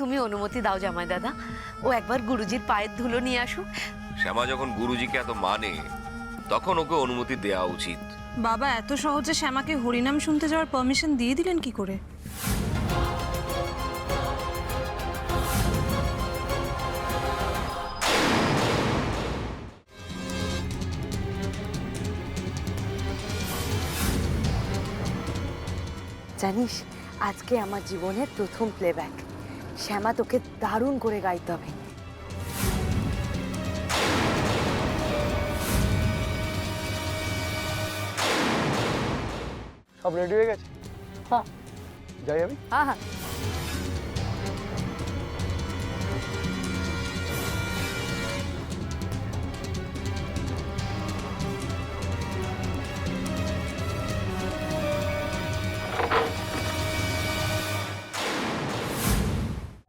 তুমি অনুমতি দাও জামাই দাদা, ও একবার গুরুজির পায়ের ধুলো নিয়ে আসুক। শ্যামা যখন গুরুজিকে এত মানে, তখন ওকে অনুমতি দেওয়া উচিত। বাবা এত সহজে শ্যামাকে হরিনাম শুনতে যাওয়ার পারমিশন দিয়ে দিলেন কি করে? জানিস, আজকে আমার জীবনের প্রথম প্লেব্যাক। শ্যামা, তোকে দারুণ করে গাইতে হবে। সব রেডি হয়ে গেছে? হ্যাঁ, যাই আমি। হ্যাঁ হ্যাঁ।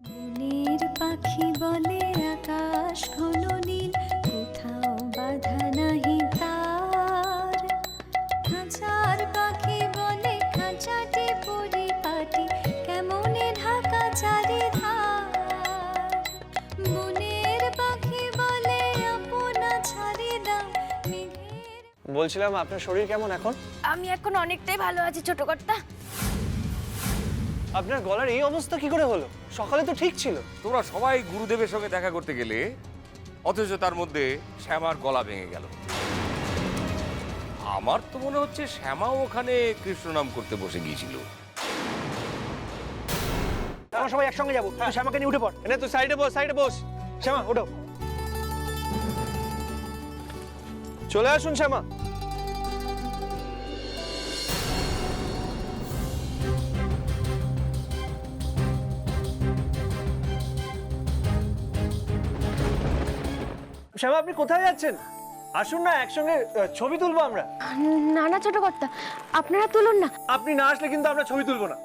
মনের পাখি বলে আকাশ ঘন নীল, কোথাও বাধা নাহি তার। খাঁচার পাখি বলে খাঁচাটি পরিপাটি, কেমনে ঢাকা চারিধার। মনের পাখি বলে আপনা ছাড়ি দাও মেঘের। বলছিলাম আপনার শরীর কেমন এখন? আমি এখন অনেকটাই ভালো আছি ছোট কর্তা। আপনার গলার এই অবস্থা কি করে হলো? সকালে তো ঠিক ছিল। তোমরা সবাই গুরুদেবের সঙ্গে দেখা করতে গেলে, অথচ তার মধ্যে শ্যামার গলা ভেঙে গেল। আমার তো মনে হচ্ছে শ্যামাও ওখানে কৃষ্ণ নাম করতে বসে গিয়েছিল। আমরা সবাই একসঙ্গে যাবো। তুই শ্যামাকে নিয়ে উঠে পড়। এনে তুই সাইডে বস, সাইডে বস। শ্যামা ওঠো, চলে আসুন শ্যামা। শ্যামা আপনি কোথায় যাচ্ছেন? আসুন না, একসঙ্গে ছবি তুলবো আমরা। না না ছোট কর্তা, আপনারা তুলুন না। আপনি না আসলে কিন্তু আমরা ছবি তুলবো না।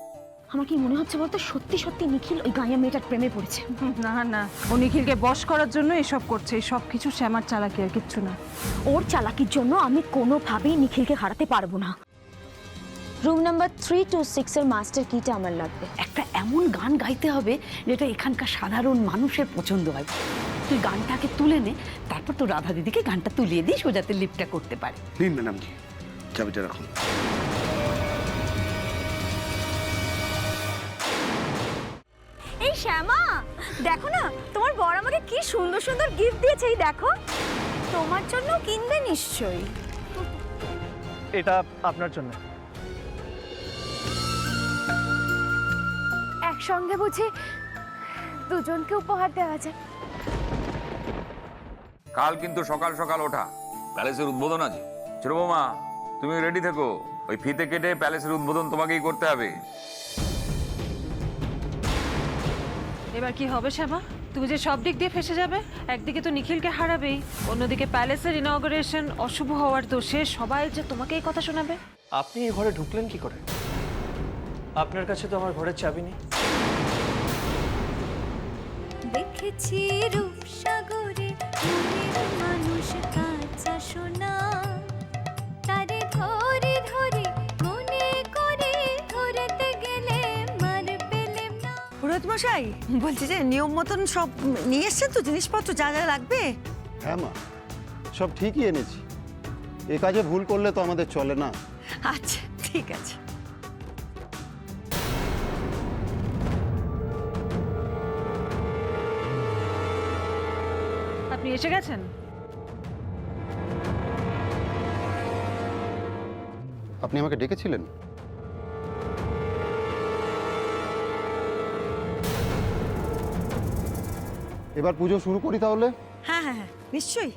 আমার কি মনে হচ্ছে বলতো, সত্যি সত্যি নিখিল ওই গাঁয়া মেয়েটার প্রেমে পড়েছে। না না, ও নিখিলকে বশ করার জন্য এসব করছে। এই সব কিছু শ্যামার চালাকি, আর কিচ্ছু না। ওর চালাকির জন্য আমি কোনোভাবেই নিখিলকে হারাতে পারবো না। রুম নাম্বার 326 এর মাস্টার কিটা আমার লাগবে। একটা এমন গান গাইতে হবে যেটা এখানকার সাধারণ মানুষের পছন্দ হয়। তুই গানটাকে তুলে নে, তারপর তো রাধা দিদিকে গানটা তুলিয়ে দিস, ও যাতে লিপটা করতে পারে। নিন ম্যাডামজি, চাবিটা রাখুন। এই শ্যামা, দেখো না তোমার বর আমাকে কি সুন্দর সুন্দর গিফট দিয়েছে। এই দেখো, তোমার জন্য কিনবে নিশ্চয়ই। এটা আপনার জন্য। একসঙ্গে বুঝি দুজনকে উপহার দেওয়া যায়। কাল কিন্তু সকাল সকাল ওঠা, প্যালেসের উদ্বোধন আছে। ছোট বৌমা, তুমি রেডি থেকো। ওই ফিতে কেটে প্যালেসের উদ্বোধন তোমাকেই করতে হবে। এবার কি হবে শ্যামা? তুমি যে সব দিক দিয়ে ফেসে যাবে। একদিকে তো নিখিলকে হারাবেই, অন্যদিকে প্যালেসের ইনঅগারেশন অশুভ হওয়ার দোষে সবাই যে তোমাকে এই কথা শোনাবে। আপনি এই ঘরে ঢুকলেন কি করে? আপনার কাছে তো আমার ঘরের চাবি নেই। দেখেছি রূপসাগরে মনের মানুষ কাঁচা সোনা, তারে ধরে ধরে মনে করে ধরতে গেলে মার পেলেম না। পুরোহিত মশাই, বলছি যে নিয়ম মতন সব নিয়ে এসছেন তো জিনিসপত্র, যা যা লাগবে? হ্যাঁ মা, সব ঠিকই এনেছি। এ কাজে ভুল করলে তো আমাদের চলে না। আচ্ছা ঠিক আছে। আপনি এসে গেছেন? আপনি আমাকে ডেকেছিলেন? এবার পুজো শুরু করি তাহলে। হ্যাঁ হ্যাঁ হ্যাঁ, নিশ্চয়ই।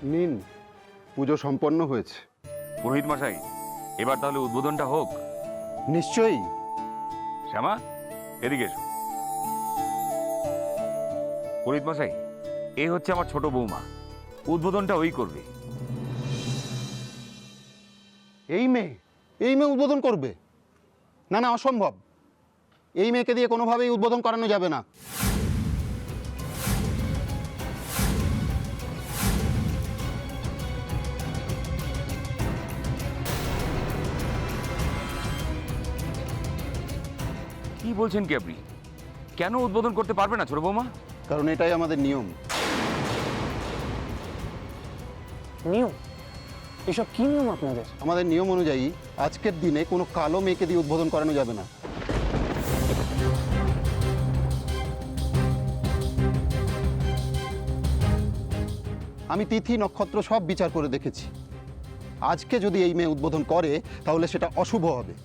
নিন, পুজো সম্পন্ন হয়েছে। পুরোহিত মশাই, এবার তাহলে উদ্বোধনটা হোক। নিশ্চয়ই। শ্যামা, এদিকে এসো। পুরোহিত মশাই, এ হচ্ছে আমার ছোট বৌমা, উদ্বোধনটা ওই করবে। এই মেয়ে উদ্বোধন করবে? না না, অসম্ভব। এই মেয়েকে দিয়ে কোনোভাবেই উদ্বোধন করানো যাবে না। কি বলছেন কি আপনি? কেন উদ্বোধন করতে পারবে না ছোট বৌমা? কারণ এটাই আমাদের নিয়ম। নিয়ম? এসব কি নিয়ম আপনাদের? আমাদের নিয়ম অনুযায়ী আজকের দিনে কোনো কালো মেয়েকে দিয়ে উদ্বোধন করানো যাবে না। আমি তিথি নক্ষত্র সব বিচার করে দেখেছি, আজকে যদি এই মেয়ে উদ্বোধন করে তাহলে সেটা অশুভ হবে।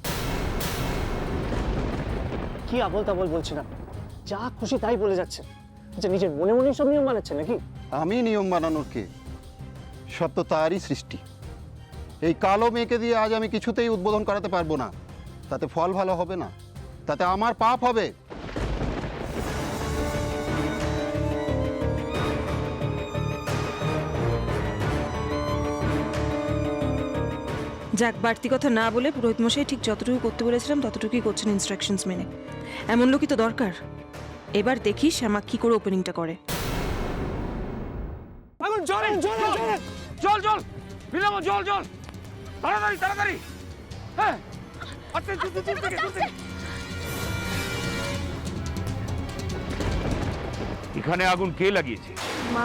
কি আবল তাবল বলছেন আপনি? যা খুশি তাই বলে যাচ্ছেন। আচ্ছা, নিজের মনে মনে সব নিয়ম বানাচ্ছেন নাকি? আমি নিয়ম বানানোর কে? সব তো তারই সৃষ্টি। এই কালো মেয়েকে দিয়ে আজ আমি কিছুতেই উদ্বোধন করাতে পারবো না। তাতে ফল ভালো হবে না, তাতে আমার পাপ হবে। যাক, বাড়তি কথা না বলে পুরোহিত মশাই ঠিক যতটুকু করতে বলেছিলাম ততটুকুই করছেন ইনস্ট্রাকশনস মেনে। এমন লোকই তো দরকার। এবার দেখি শ্যামা কি করে ওপেনিংটা করে। জল জল বিনামূল্যে জল জল, তাড়াতাড়ি তাড়াতাড়ি। হ্যাঁ, আচ্ছা, এখানে আগুন কে লাগিয়েছে? মা,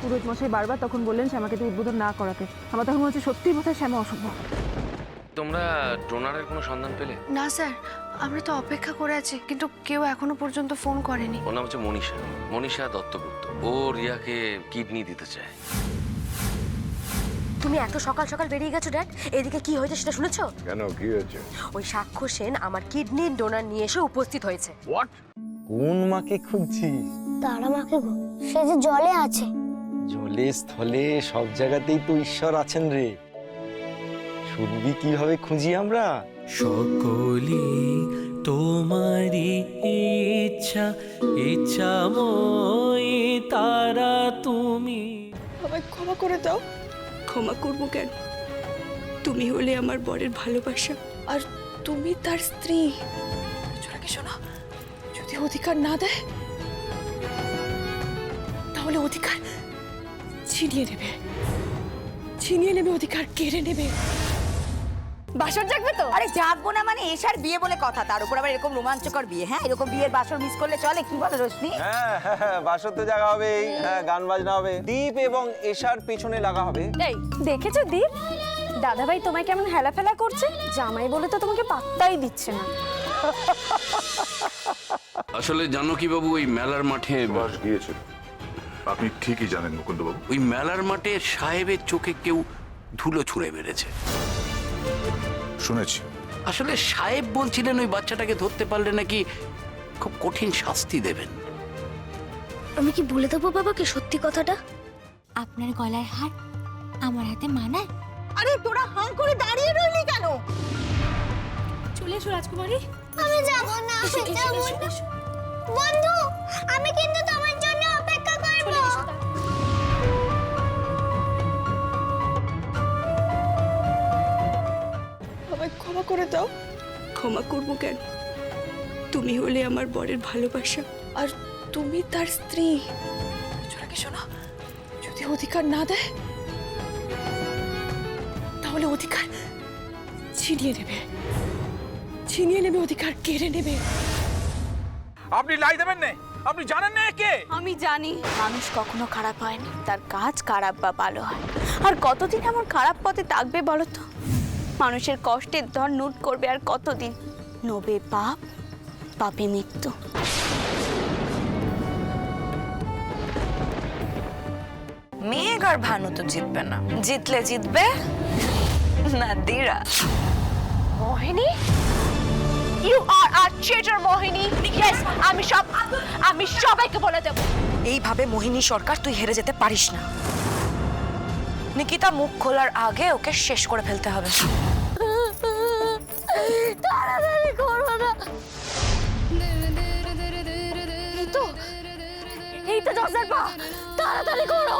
পুরোহিত মশাই বারবার তখন বললেন শ্যামাকে তো উদ্বোধন না করাতে। আমার তখন মনে হচ্ছে সত্যি বোধহয় শ্যামা অশুভ। তোমরা ডোনারের কোনো সন্ধান পেলে? না স্যার, আমরা তো অপেক্ষা করে আছি, কিন্তু কেউ এখনো পর্যন্ত ফোন করেনি। ওর নাম হচ্ছে মনীষা দত্তগুপ্ত। ও রিয়াকে কিডনি দিতে চায়। তুমি এত সকাল সকাল বেরিয়ে গেছো ড্যাড, এদিকে কি হয়েছে সেটা শুনেছো? কেন, কি হয়েছে? ওই সাক্ষ্য সেন আমার কিডনির ডোনার নিয়ে এসে উপস্থিত হয়েছে। হোয়াট? কোন মাকে খুঁজছিস? তারা মাকে গো, সে যে জলে আছে। জলে স্থলে সব জায়গাতেই তো ঈশ্বর আছেন রে। শুনবি কিভাবে খুঁজি আমরা? সকলি তোমারি ইচ্ছা, ইচ্ছাময় তারা তুমি। আমায় ক্ষমা করে দাও। ক্ষমা করবো কেন? তুমি হলে আমার বরের ভালোবাসা, আর তুমি তার স্ত্রী। চোরাকে শোনো, যদি অধিকার না দেয় তাহলে অধিকার ছিনিয়ে নেবে, অধিকার কেড়ে নেবে। বাসর জাগবে তো? আরে জাগবো না মানে এশার বিয়ে বলে কথা, তার উপর আবার এরকম রোমাঞ্চকর বিয়ে। হ্যাঁ, এরকম বিয়ের বাসর মিস করলে চলে? কি বলো রশ্মি? হ্যাঁ, বাসর তো জায়গা হবেই। হ্যাঁ, গান বাজনা হবে। দীপ এবং এশার পেছনে লাগা হবে। এই দেখেছো দীপ, দাদাভাই তোমায় কেমন হেলাফেলা করছে? জামাই বলে তো তোমাকে পাত্তাই দিচ্ছে না। আসলে জানকী বাবু, ওই মেলার মাঠে গিয়েছে। আপনি ঠিকই জানেন মুকুন্দবাবু। ওই মেলার মাঠে সাহেবের চোখে কেউ ধুলো ছুঁড়ে মেরেছে। শুনেছি। আসলে সাহেব বলছিলেন ওই বাচ্চাটাকে ধরতে পারলে নাকি খুব কঠিন শাস্তি দেবেন। আমি কি বলে দেবো বাবাকে সত্যি কথাটা? আপনার গলার হার আমার হাতে মানায়? আরে তোরা হাঁ করে দাঁড়িয়ে রইলি কেন? চলে এসো রাজকুমারী। আমি যাব না, বন্ধু, আমি কিন্তু তোমার জন্য অপেক্ষা করব। আমায় ক্ষমা করে দাও। ক্ষমা করবো কেন? তুমি হলে আমার বরের ভালোবাসা, আর তুমি তার স্ত্রী। চোরাকে শোনো, যদি অধিকার না দেয় তাহলে অধিকার ছিনিয়ে নেবে, অধিকার কেড়ে নেবে। আপনি লাই দেবেন না? আপনি জানেন না কে? আমি জানি মানুষ কখনো খারাপ হয় না, তার কাজ খারাপ বা ভালো হয়। আর কতদিন এমন খারাপ পথে থাকবে বলো তো? মানুষের কষ্টের ধন নোট করবে আর কতদিন? নবে পাপ, পাপে মৃত্যু। মেঘ আর ভানু তো জিতবে না, জিতলে জিতবে Nadira. Mohini, you are a traitor Mohini. Yes, আমি সবাইকে বলে দেব। এইভাবে মোহিনী সরকার তুই হেরে যেতে পারিস না। নিকিতা মুখ খোলার আগে ওকে শেষ করে ফেলতে হবে। তাড়াতাড়ি করো না। এই তো জজের পা, তাড়াতাড়ি করো।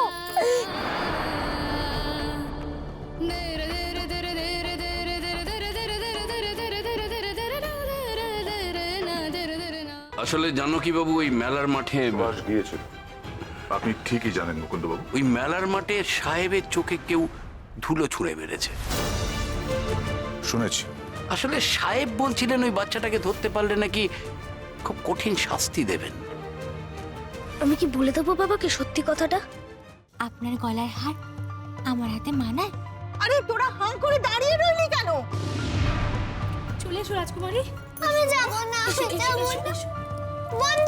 আসলে জানো কি বাবু, ওই মেলার মাঠে সুভাষ গিয়েছিল। আপনি ঠিকই জানেন মুকুন্দবাবু। ওই মেলার মাঠে সাহেবের চোখে কেউ ধুলো ছুঁড়ে মেরেছে। শুনেছি। আসলে সাহেব বলছিলেন ওই বাচ্চাটাকে ধরতে পারলে নাকি খুব কঠিন শাস্তি দেবেন। আমি কি বলে দেবো বাবাকে সত্যি কথাটা? আপনার গলার হার আমার হাতে মানায়? আরে তোরা হাঁ করে দাঁড়িয়ে রইলি কেন? চলে এসো রাজকুমারী। আমি যাব না, আমি যাব না। বন্ধ